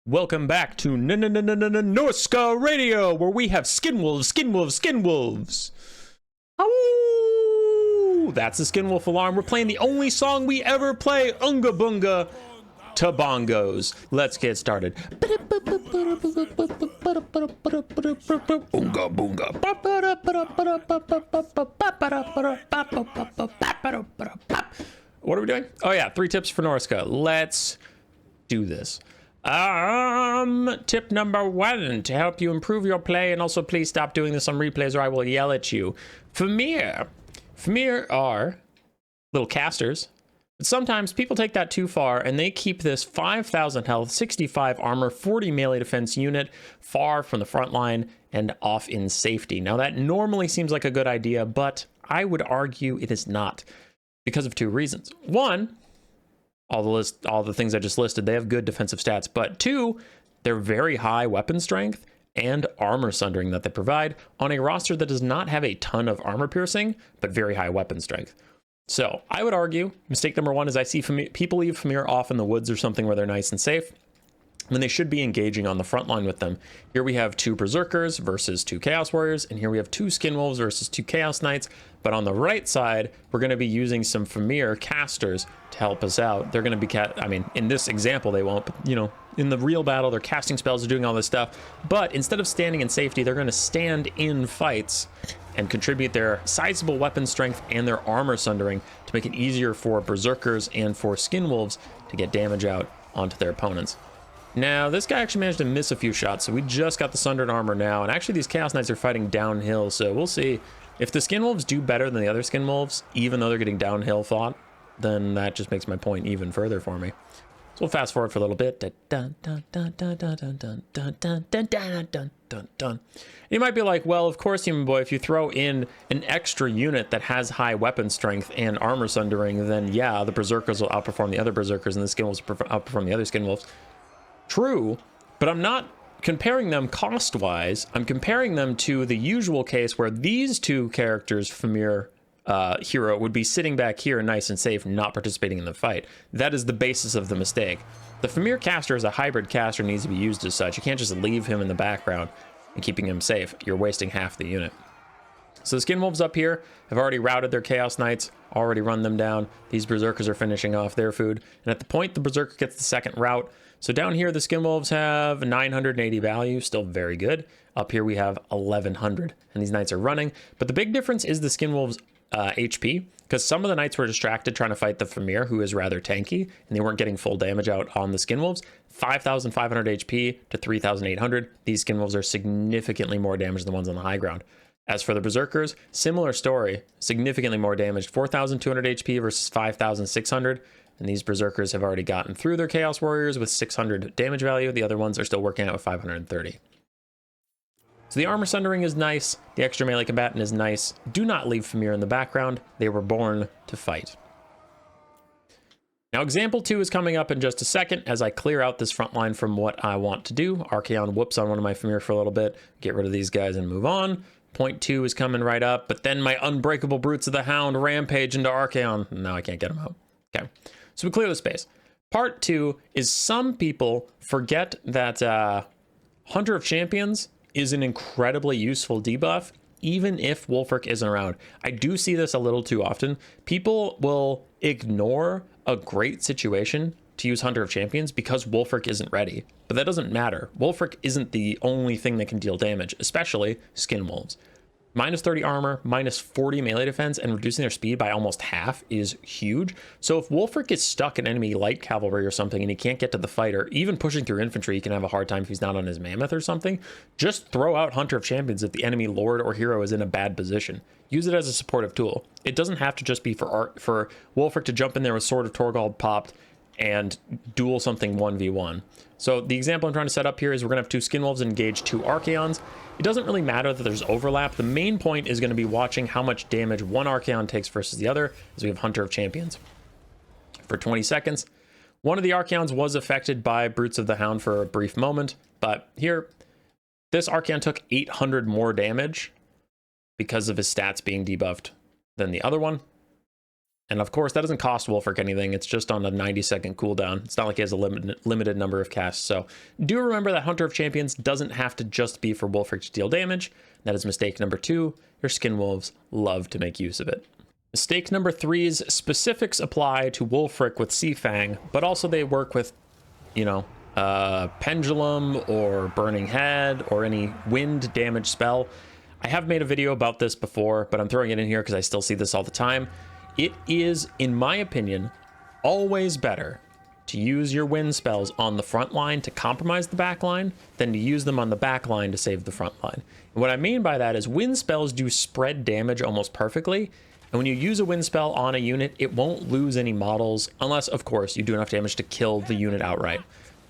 Welcome back to Norsca Radio, where we have skinwolves. Oh, that's the skinwolf alarm. We're playing the only song we ever play, Unga Bunga to Bongos. Let's get started. Unga Bunga. What are we doing? Oh yeah, 3 tips for Norsca. Let's do this. Tip number 1 to help you improve your play, and also please stop doing this on replays or I will yell at you. Fimir are little casters, but sometimes people take that too far and they keep this 5,000 health, 65 armor, 40 melee defense unit far from the front line and off in safety. Now that normally seems like a good idea, but I would argue it is not because of 2 reasons. 1, all the things I just listed, they have good defensive stats, but 2, they're very high weapon strength and armor sundering that they provide on a roster that does not have a ton of armor piercing, but very high weapon strength. So I would argue mistake number 1 is I see people leave Fimir off in the woods or something where they're nice and safe, when they should be engaging on the front line with them. Here we have 2 Berserkers versus 2 Chaos Warriors, and here we have 2 Skinwolves versus 2 Chaos Knights. But on the right side, we're going to be using some Fimir casters to help us out. They're going to be, in this example, they won't, but, in the real battle, they're casting spells, they're doing all this stuff. But instead of standing in safety, they're going to stand in fights and contribute their sizable weapon strength and their armor sundering to make it easier for Berserkers and for Skinwolves to get damage out onto their opponents. Now, this guy actually managed to miss a few shots, so we just got the sundered armor now, and actually these Chaos Knights are fighting downhill, so we'll see. If the Skinwolves do better than the other Skinwolves, even though they're getting downhill fought, then that just makes my point even further for me. So we'll fast forward for a little bit. You might be like, well, of course, Human Boy, if you throw in an extra unit that has high weapon strength and armor sundering, then yeah, the Berserkers will outperform the other Berserkers and the Skinwolves will outperform the other Skinwolves. True, but I'm not comparing them cost-wise. I'm comparing them to the usual case where these 2 characters, Fimir hero, would be sitting back here nice and safe, not participating in the fight. That is the basis of the mistake. The Fimir caster is a hybrid caster, needs to be used as such. You can't just leave him in the background and keeping him safe. You're wasting half the unit. So the Skinwolves up here have already routed their Chaos Knights, already run them down. These Berserkers are finishing off their food. And at the point the Berserker gets the second rout, so down here the Skinwolves have 980 value, still very good. Up here we have 1100, and these Knights are running. But the big difference is the Skinwolves' HP, because some of the Knights were distracted trying to fight the Fimir, who is rather tanky, and they weren't getting full damage out on the Skinwolves. 5,500 HP to 3,800. These Skinwolves are significantly more damaged than the ones on the high ground. As for the Berserkers, similar story, significantly more damaged, 4,200 HP versus 5,600. And these Berserkers have already gotten through their Chaos Warriors with 600 damage value. The other ones are still working out with 530. So the armor sundering is nice. The extra melee combatant is nice. Do not leave Fimir in the background. They were born to fight. Now, example 2 is coming up in just a second as I clear out this front line from what I want to do. Archaon whoops on one of my Fimir for a little bit. Get rid of these guys and move on. Point 2 is coming right up, but then my unbreakable Brutes of the Hound rampage into Archaon. Now I can't get him out. Okay. So we clear the space. Part 2 is some people forget that Hunter of Champions is an incredibly useful debuff, even if Wulfric isn't around. I do see this a little too often. People will ignore a great situation to use Hunter of Champions because Wulfric isn't ready. But that doesn't matter. Wulfric isn't the only thing that can deal damage, especially Skinwolves. Minus 30 armor, minus 40 melee defense, and reducing their speed by almost half is huge. So if Wulfric is stuck in enemy light cavalry or something and he can't get to the fight, or even pushing through infantry, he can have a hard time if he's not on his mammoth or something. Just throw out Hunter of Champions if the enemy lord or hero is in a bad position. Use it as a supportive tool. It doesn't have to just be for Wulfric to jump in there with Sword of Torgald popped and duel something 1v1. So the example I'm trying to set up here is we're going to have 2 Skinwolves engage 2 Archaons. It doesn't really matter that there's overlap. The main point is going to be watching how much damage one Archaon takes versus the other, as we have Hunter of Champions. For 20 seconds, one of the Archaons was affected by Brutes of the Hound for a brief moment, but here, this Archaon took 800 more damage because of his stats being debuffed than the other one. And of course, that doesn't cost Wolfric anything. It's just on a 90-second cooldown. It's not like he has a limited number of casts. So do remember that Hunter of Champions doesn't have to just be for Wolfric to deal damage. That is mistake number 2. Your Skin Wolves love to make use of it. Mistake number 3's specifics apply to Wolfric with Seafang, but also they work with, you know, Pendulum or Burning Head or any wind damage spell. I have made a video about this before, but I'm throwing it in here because I still see this all the time. It is, in my opinion, always better to use your wind spells on the front line to compromise the back line than to use them on the back line to save the front line. And what I mean by that is wind spells do spread damage almost perfectly. And when you use a wind spell on a unit, it won't lose any models unless, of course, you do enough damage to kill the unit outright.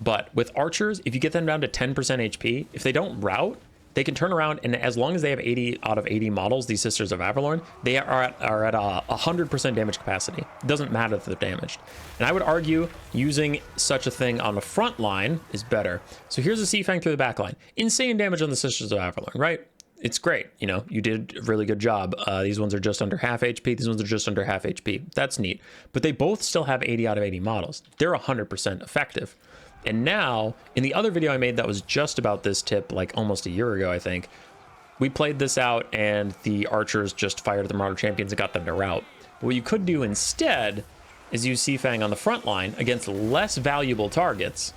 But with archers, if you get them down to 10% HP, if they don't rout, they can turn around, and as long as they have 80 out of 80 models, these Sisters of Avalorn, they are at a 100% damage capacity. It doesn't matter if they're damaged. And I would argue using such a thing on the front line is better. So here's a Seafang through the back line. Insane damage on the Sisters of Avalorn, right? It's great. You know, you did a really good job. These ones are just under half HP. These ones are just under half HP. That's neat. But they both still have 80 out of 80 models. They're 100% effective. And now, in the other video I made that was just about this tip, like almost a year ago, I think, we played this out and the archers just fired at the Marauder Champions and got them to rout. But what you could do instead is use Seafang on the front line against less valuable targets.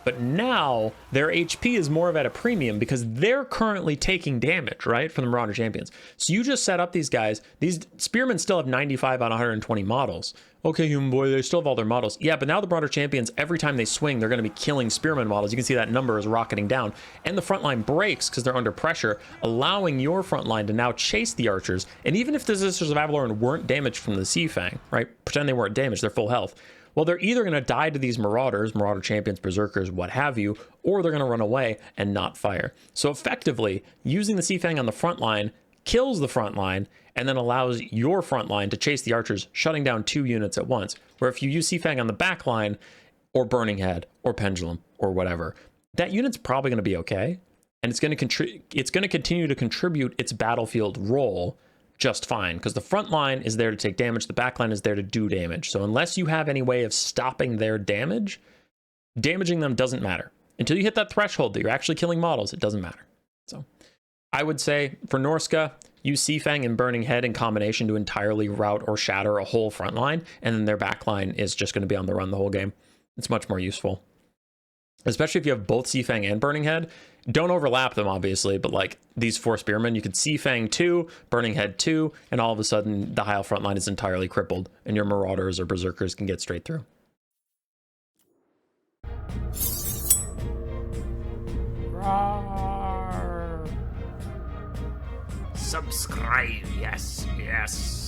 But now their HP is more of at a premium because they're currently taking damage, right, from the Marauder Champions. So you just set up these guys. These Spearmen still have 95 on 120 models. Okay, human boy, they still have all their models. Yeah, but now the Marauder Champions, every time they swing, they're going to be killing Spearman models. You can see that number is rocketing down. And the front line breaks because they're under pressure, allowing your front line to now chase the archers. And even if the Sisters of Avalorn weren't damaged from the Seafang, right, pretend they weren't damaged, they're full health. Well, they're either going to die to these Marauders, Marauder Champions, Berserkers, what have you, or they're going to run away and not fire. So effectively, using the Seafang on the front line kills the front line and then allows your front line to chase the archers, shutting down 2 units at once. Where if you use Seafang on the back line, or Burning Head, or Pendulum, or whatever, that unit's probably going to be okay, and it's going to continue to contribute its battlefield role just fine, because the front line is there to take damage, the back line is there to do damage. So unless you have any way of stopping their damage, damaging them doesn't matter. Until you hit that threshold that you're actually killing models, it doesn't matter. So I would say for Norsca, use Seafang and Burning Head in combination to entirely rout or shatter a whole front line, and then their back line is just going to be on the run the whole game. It's much more useful. Especially if you have both Seafang and Burning Head. Don't overlap them, obviously, but like these 4 Spearmen, you could Seafang 2, Burning Head 2, and all of a sudden the Heil front line is entirely crippled, and your Marauders or Berserkers can get straight through. Subscribe, yes, yes.